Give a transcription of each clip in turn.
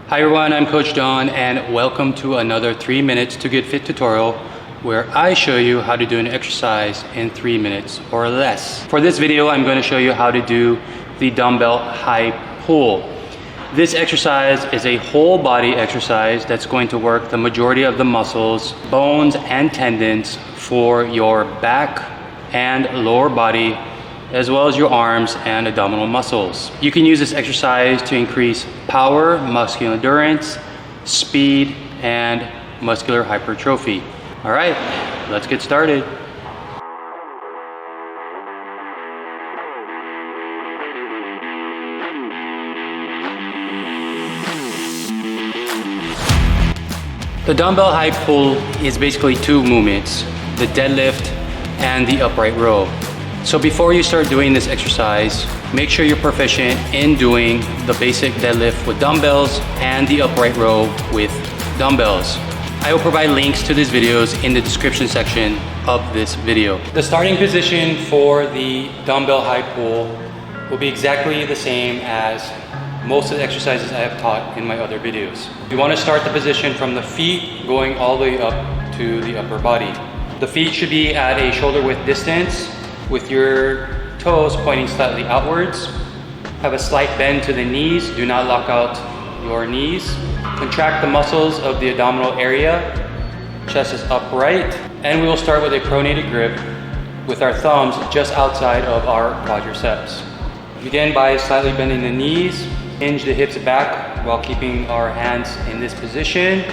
Hi everyone, I'm Coach Don and welcome to another 3 minutes to get fit tutorial where I show you how to do an exercise in 3 minutes or less. For this video, I'm going to show you how to do the dumbbell high pull. This exercise is a whole body exercise that's going to work the majority of the muscles, bones and tendons for your back and lower body, as well as your arms and abdominal muscles. You can use this exercise to increase power, muscular endurance, speed, and muscular hypertrophy. All right, let's get started. The dumbbell high pull is basically two movements, the deadlift and the upright row. So before you start doing this exercise, make sure you're proficient in doing the basic deadlift with dumbbells and the upright row with dumbbells. I will provide links to these videos in the description section of this video. The starting position for the dumbbell high pull will be exactly the same as most of the exercises I have taught in my other videos. You want to start the position from the feet going all the way up to the upper body. The feet should be at a shoulder width distance, with your toes pointing slightly outwards. Have a slight bend to the knees. Do not lock out your knees. Contract the muscles of the abdominal area. Chest is upright. And we will start with a pronated grip with our thumbs just outside of our quadriceps. Begin by slightly bending the knees. Hinge the hips back while keeping our hands in this position.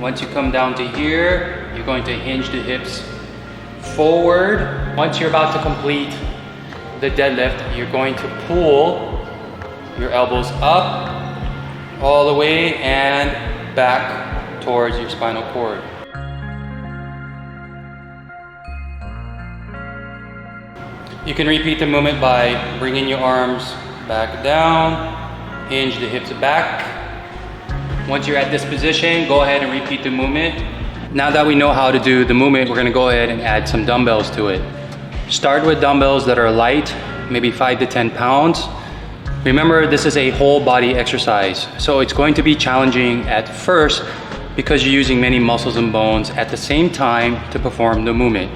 Once you come down to here, you're going to hinge the hips forward. Once you're about to complete the deadlift, you're going to pull your elbows up all the way and back towards your spinal cord. You can repeat the movement by bringing your arms back down, hinge the hips back. Once you're at this position, go ahead and repeat the movement. Now that we know how to do the movement, we're gonna go ahead and add some dumbbells to it. Start with dumbbells that are light, maybe 5 to 10 pounds. Remember, this is a whole body exercise, so it's going to be challenging at first because you're using many muscles and bones at the same time to perform the movement.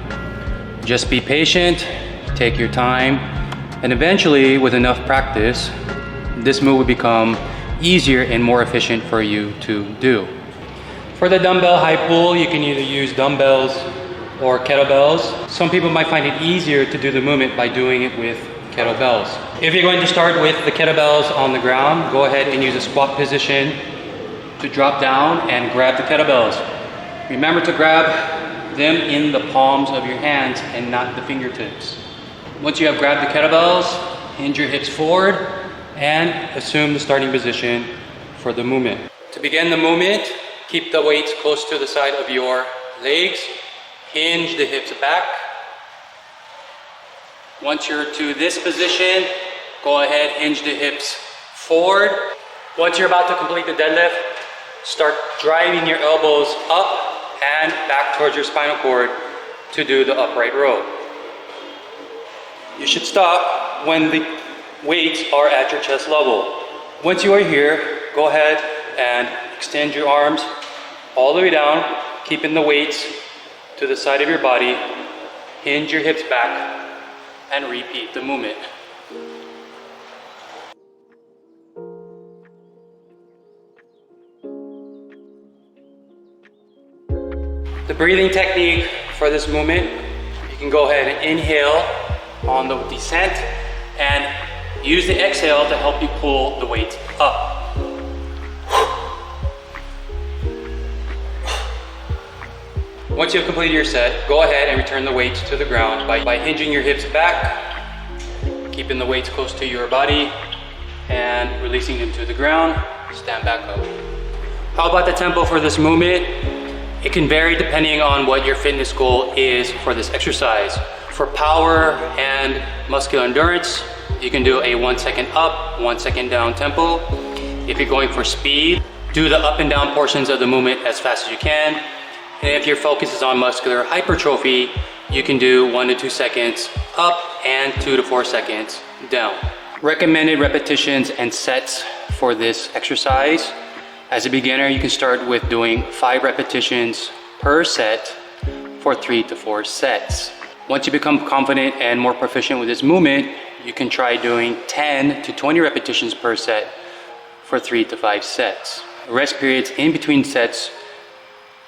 Just be patient, take your time, and eventually, with enough practice, this move will become easier and more efficient for you to do. For the dumbbell high pull, you can either use dumbbells or kettlebells. Some people might find it easier to do the movement by doing it with kettlebells. If you're going to start with the kettlebells on the ground, go ahead and use a squat position to drop down and grab the kettlebells. Remember to grab them in the palms of your hands and not the fingertips. Once you have grabbed the kettlebells, hinge your hips forward and assume the starting position for the movement. To begin the movement, keep the weights close to the side of your legs. Hinge the hips back. Once you're to this position, go ahead, hinge the hips forward. Once you're about to complete the deadlift, start driving your elbows up and back towards your spinal cord to do the upright row. You should stop when the weights are at your chest level. Once you are here, go ahead and extend your arms all the way down, keeping the weights to the side of your body. Hinge your hips back and repeat the movement. The breathing technique for this movement, you can go ahead and inhale on the descent and use the exhale to help you pull the weight up. Once you've completed your set, go ahead and return the weights to the ground by hinging your hips back, keeping the weights close to your body, and releasing them to the ground. Stand back up. How about the tempo for this movement? It can vary depending on what your fitness goal is for this exercise. For power and muscular endurance, you can do a 1 second up, 1 second down tempo. If you're going for speed, do the up and down portions of the movement as fast as you can. And if your focus is on muscular hypertrophy, you can do 1 to 2 seconds up and 2 to 4 seconds down. Recommended repetitions and sets for this exercise. As a beginner, you can start with doing 5 repetitions per set for 3 to 4 sets. Once you become confident and more proficient with this movement, you can try doing 10 to 20 repetitions per set for 3 to 5 sets. Rest periods in between sets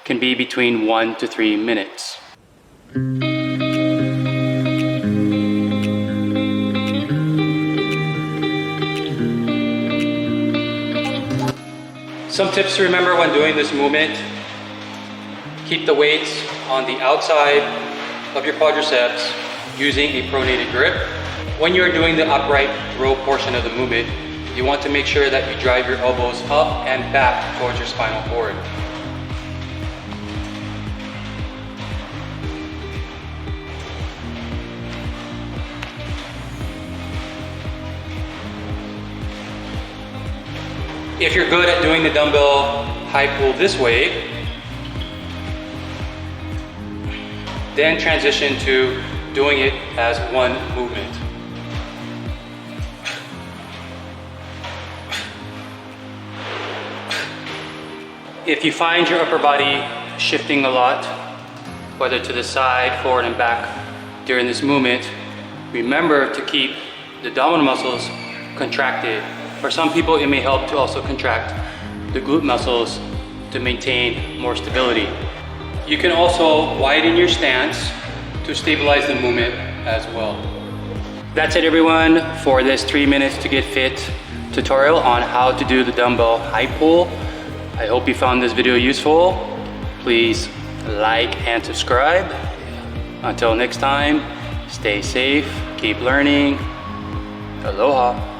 can be between 1 to 3 minutes. Some tips to remember when doing this movement: keep the weights on the outside of your quadriceps using a pronated grip. When you're doing the upright row portion of the movement, you want to make sure that you drive your elbows up and back towards your spinal cord. If you're good at doing the dumbbell high pull this way, then transition to doing it as one movement. If you find your upper body shifting a lot, whether to the side, forward and back during this movement, remember to keep the abdominal muscles contracted. For some people, it may help to also contract the glute muscles to maintain more stability. You can also widen your stance to stabilize the movement as well. That's it, everyone, for this 3 minutes to get fit tutorial on how to do the dumbbell high pull. I hope you found this video useful. Please like and subscribe. Until next time, stay safe, keep learning. Aloha.